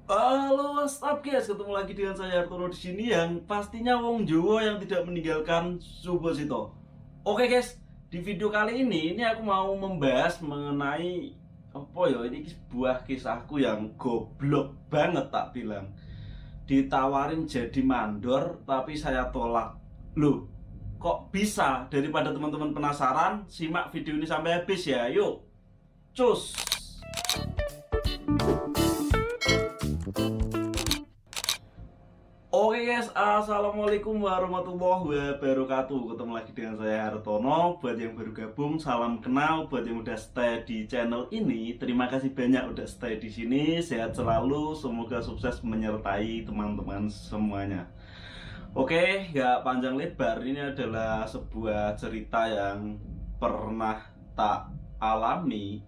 Halo, what's up guys? Ketemu lagi dengan saya Artono di sini yang pastinya wong Jawa yang tidak meninggalkan Subosito. Oke guys, di video kali ini aku mau membahas mengenai apa ya, ini sebuah kisahku yang goblok banget tak bilang. Ditawarin jadi mandor tapi saya tolak. Loh, kok bisa? Daripada teman-teman penasaran, simak video ini sampai habis ya. Yuk, cus. Oke guys, assalamualaikum warahmatullahi wabarakatuh. Ketemu lagi dengan saya Hartono. Buat yang baru gabung, salam kenal. Buat yang udah stay di channel ini, terima kasih banyak udah stay di sini. Sehat selalu, semoga sukses menyertai teman-teman semuanya. Oke, gak panjang lebar, ini adalah sebuah cerita yang pernah tak alami,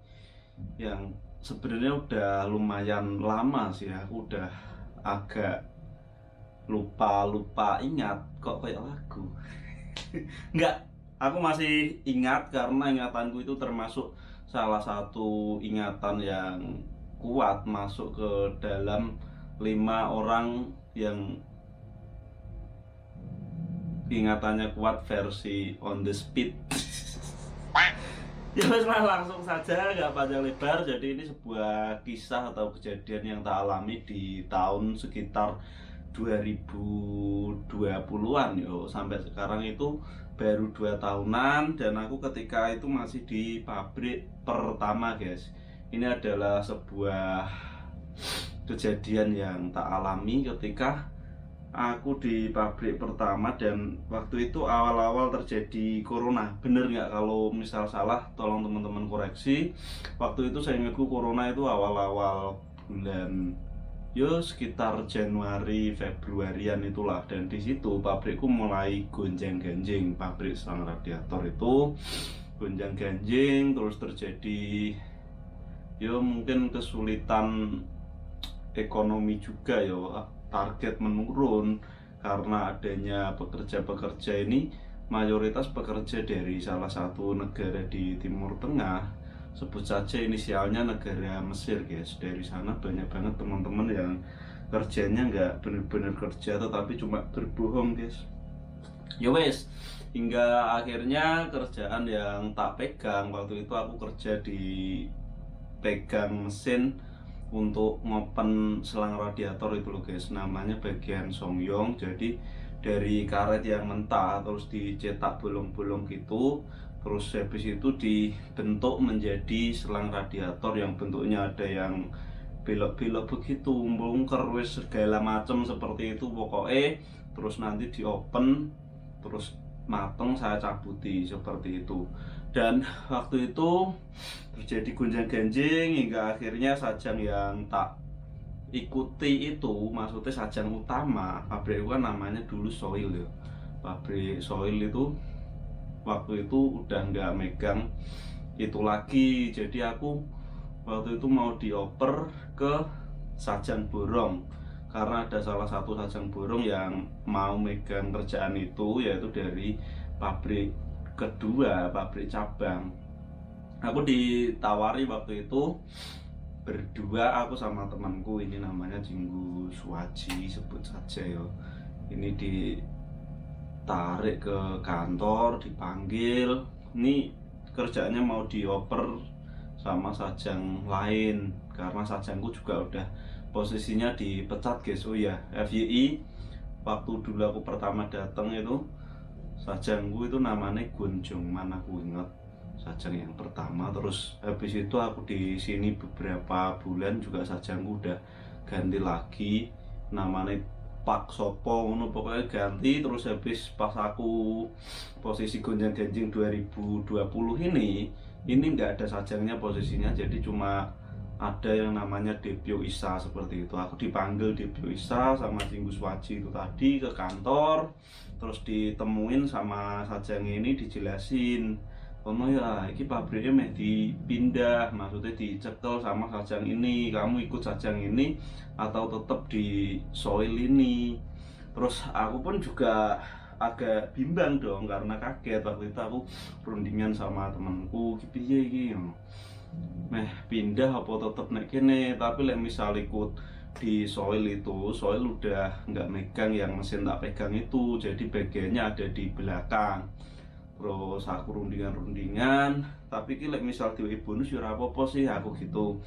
yang sebenarnya udah lumayan lama sih. Aku udah agak lupa ingat kok kayak lagu. Enggak, aku masih ingat karena ingatanku itu termasuk salah satu ingatan yang kuat masuk ke dalam 5 orang yang ingatannya kuat versi on the speed. Ya wes lah, langsung saja gak panjang lebar. Jadi ini sebuah kisah atau kejadian yang tak alami di tahun sekitar 2020-an yo. Sampai sekarang itu baru 2 tahunan dan aku ketika itu masih di pabrik pertama guys. Ini adalah sebuah kejadian yang tak alami ketika aku di pabrik pertama, dan waktu itu awal-awal terjadi corona. Bener nggak kalau misal salah tolong teman-teman koreksi. Waktu itu saya ingatku corona itu awal-awal bulan sekitar Januari Februarian itulah, dan di situ pabrikku mulai gonjang-ganjing. Pabrik selang radiator itu gonjang-ganjing, terus terjadi mungkin kesulitan ekonomi juga target menurun karena adanya pekerja-pekerja ini mayoritas bekerja dari salah satu negara di Timur Tengah. Sebut saja inisialnya negara Mesir guys. Dari sana banyak banget teman-teman yang kerjanya nggak bener-bener kerja tetapi cuma berbohong guys. Wes, hingga akhirnya kerjaan yang tak pegang waktu itu, aku kerja di pegang mesin untuk ngopen selang radiator itu loh guys, namanya bagian songyong. Jadi dari karet yang mentah terus dicetak bolong-bolong gitu, terus habis itu dibentuk menjadi selang radiator yang bentuknya ada yang belok-belok begitu, mbungker wis segala macam seperti itu pokoknya. Terus nanti diopen, terus mateng saya cabuti seperti itu. Dan waktu itu terjadi gonjang-ganjing hingga akhirnya sajang yang tak ikuti itu, maksudnya sajang utama pabrik itu kan namanya dulu Soil ya. Pabrik Soil itu waktu itu udah nggak megang itu lagi. Jadi aku waktu itu mau dioper ke sajang borong karena ada salah satu sajang borong yang mau megang kerjaan itu, yaitu dari pabrik kedua, pabrik cabang. Aku ditawari waktu itu berdua, aku sama temanku, ini namanya Jinggu Suwaji sebut saja yo. Ini ditarik ke kantor, dipanggil. Ini kerjaannya mau dioper sama sajang lain karena sajangku juga udah posisinya dipecat guys. Oh ya, FYI, waktu dulu aku pertama datang itu sajangku itu namanya Gunjongman, aku ingat sajang yang pertama. Terus habis itu aku di sini beberapa bulan juga sajangku udah ganti lagi, namanya Pak Sopo ngono, pokoknya ganti. Terus habis pas aku posisi gonjang-ganjing 2020 ini nggak ada sajangnya posisinya, jadi cuma ada yang namanya Debyo Isa seperti itu. Aku dipanggil Debyo Isa sama Jinggus Waji itu tadi ke kantor, terus ditemuin sama sajang ini, dijelasin, "Kono ya, ini pabriknya meh dipindah, maksudnya dicekel sama sajang ini. Kamu ikut sajang ini atau tetap di Soil ini?" Terus aku pun juga agak bimbang dong karena kaget. Waktu itu aku perundingan sama temanku, piye iki meh pindah apa tetep nek kene. Tapi lek misal ikut di soil itu, soil udah nggak megang yang mesin tak pegang itu, jadi bagiannya ada di belakang. Terus aku rundingan, tapi ki misal diwehi bonus ya ora apa-apa sih aku gitu.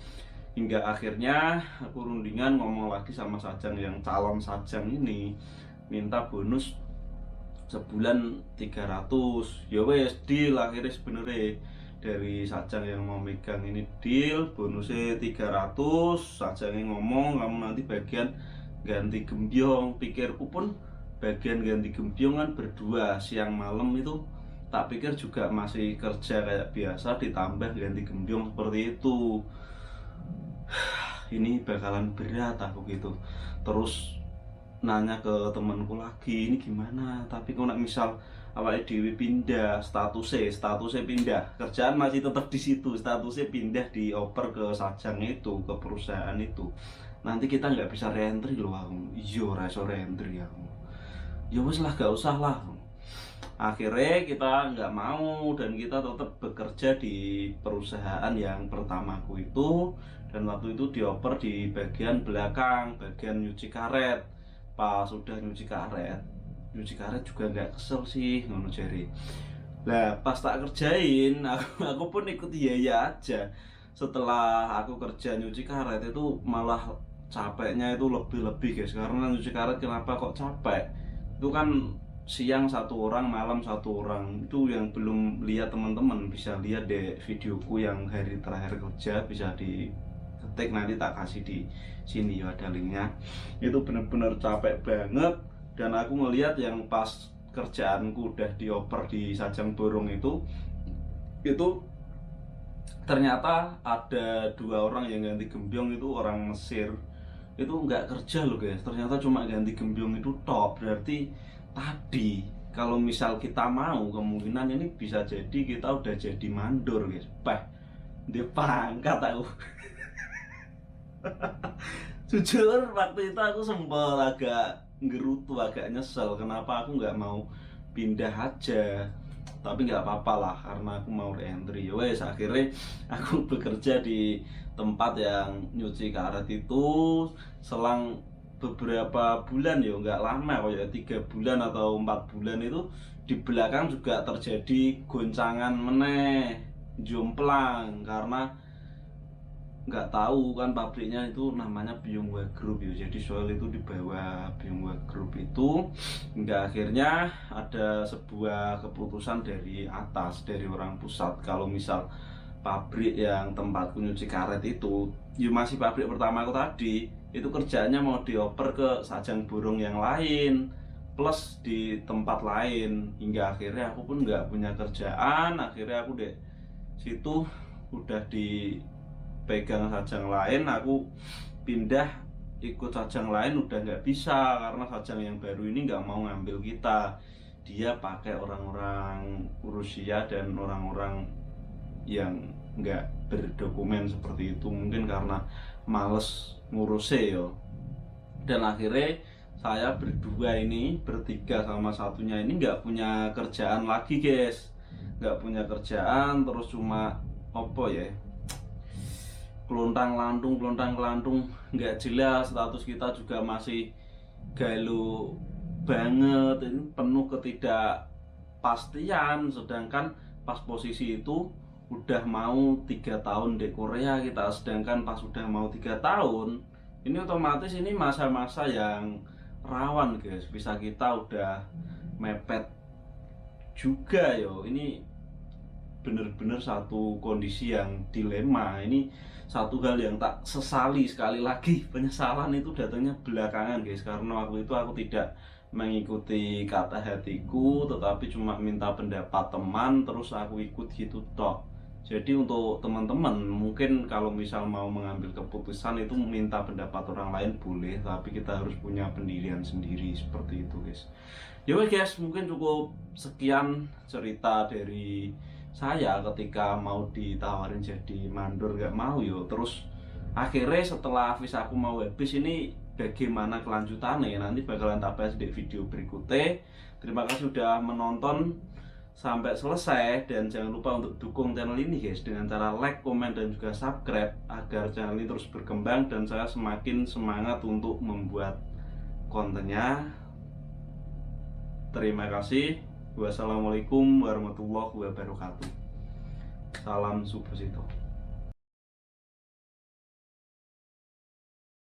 Hingga akhirnya aku rundingan ngomong lagi sama Sajang yang calon Sajang ini, minta bonus sebulan 300. Ya wes deal akhirnya sebenarnya dari Sajang yang mau megang ini deal, bonusnya 300. Sajang yang ngomong kamu nanti bagian ganti gembyong. Pikirku pun bagian ganti gembyong kan berdua siang malam itu, tak pikir juga masih kerja kayak biasa ditambah ganti gembyong seperti itu. Ini bakalan berat aku gitu. Terus nanya ke temanku lagi, ini gimana? Tapi kalau misal awalnya Dewi pindah statusnya pindah, kerjaan masih tetap di situ, statusnya pindah dioper ke Sajang itu, ke perusahaan itu, nanti kita nggak bisa reentry loh aku. Iya rasa reentry aku. Ya wes lah gak usah lah. Akhirnya kita nggak mau dan kita tetap bekerja di perusahaan yang pertamaku itu, dan waktu itu dioper di bagian belakang, bagian nyuci karet. Pas sudah nyuci karet juga nggak kesel sih ngono jari. Lah pas tak kerjain aku pun ikut iya aja. Setelah aku kerja nyuci karet itu malah capeknya itu lebih-lebih guys, karena nyuci karet kenapa kok capek, itu kan siang satu orang, malam satu orang. Itu yang belum lihat teman-teman bisa lihat deh videoku yang hari terakhir kerja, bisa diketik nanti tak kasih di sini ya ada linknya. Itu bener-bener capek banget, dan aku ngelihat yang pas kerjaanku udah dioper di Sajang Borong itu ternyata ada 2 orang yang ganti gembyong, itu orang Mesir. Itu nggak kerja loh guys, ternyata cuma ganti gembyong itu top. Berarti tadi kalau misal kita mau, kemungkinan ini bisa jadi kita udah jadi mandor guys. Dia pangkat aku. Jujur waktu itu aku sempet agak ngerutu, agak nyesel kenapa aku nggak mau pindah aja. Tapi nggak apa-apa lah karena aku mau reentry. Ya wes akhirnya aku bekerja di tempat yang nyuci karet itu selang beberapa bulan, ya nggak lama, kayak 3 bulan atau 4 bulan. Itu di belakang juga terjadi goncangan meneh, jomplang, karena nggak tahu kan pabriknya itu namanya Byungwa Group ya, jadi soal itu di bawah Byungwa Group itu. Hingga akhirnya ada sebuah keputusan dari atas, dari orang pusat, kalau misal pabrik yang tempatku nyuci karet itu ya masih pabrik pertama aku tadi, itu kerjanya mau dioper ke Sajang Borong yang lain plus di tempat lain. Hingga akhirnya aku pun nggak punya kerjaan, akhirnya aku deh situ udah dipegang Sajang lain, aku pindah ikut Sajang lain udah nggak bisa karena Sajang yang baru ini nggak mau ngambil kita. Dia pakai orang-orang Rusia dan orang-orang yang nggak berdokumen seperti itu, mungkin karena males ngurusnya yo. Dan akhirnya saya berdua ini, bertiga sama satunya ini nggak punya kerjaan lagi guys, nggak punya kerjaan, terus cuma apa ya, kelontang lantung nggak jelas. Status kita juga masih galau banget, ini penuh ketidakpastian. Sedangkan pas posisi itu udah mau 3 tahun di Korea kita, sedangkan pas udah mau 3 tahun ini otomatis ini masa-masa yang rawan guys, bisa kita udah mepet juga yo. Ini bener-bener satu kondisi yang dilema. Ini satu hal yang tak sesali. Sekali lagi penyesalan itu datangnya belakangan guys, karena waktu itu aku tidak mengikuti kata hatiku, tetapi cuma minta pendapat teman terus aku ikut gitu toh. Jadi untuk teman-teman mungkin kalau misal mau mengambil keputusan itu minta pendapat orang lain boleh, tapi kita harus punya pendirian sendiri seperti itu guys. Ya guys, mungkin cukup sekian cerita dari saya ketika mau ditawarin jadi mandor gak mau yo. Terus akhirnya setelah visa aku mau habis ini bagaimana kelanjutannya nanti bakalan tak bahas di video berikutnya. Terima kasih sudah menonton. sampai selesai, dan jangan lupa untuk dukung channel ini guys dengan cara like, komen, dan juga subscribe agar channel ini terus berkembang dan saya semakin semangat untuk membuat kontennya. Terima kasih. Wassalamualaikum warahmatullahi wabarakatuh. Salam Subhasito.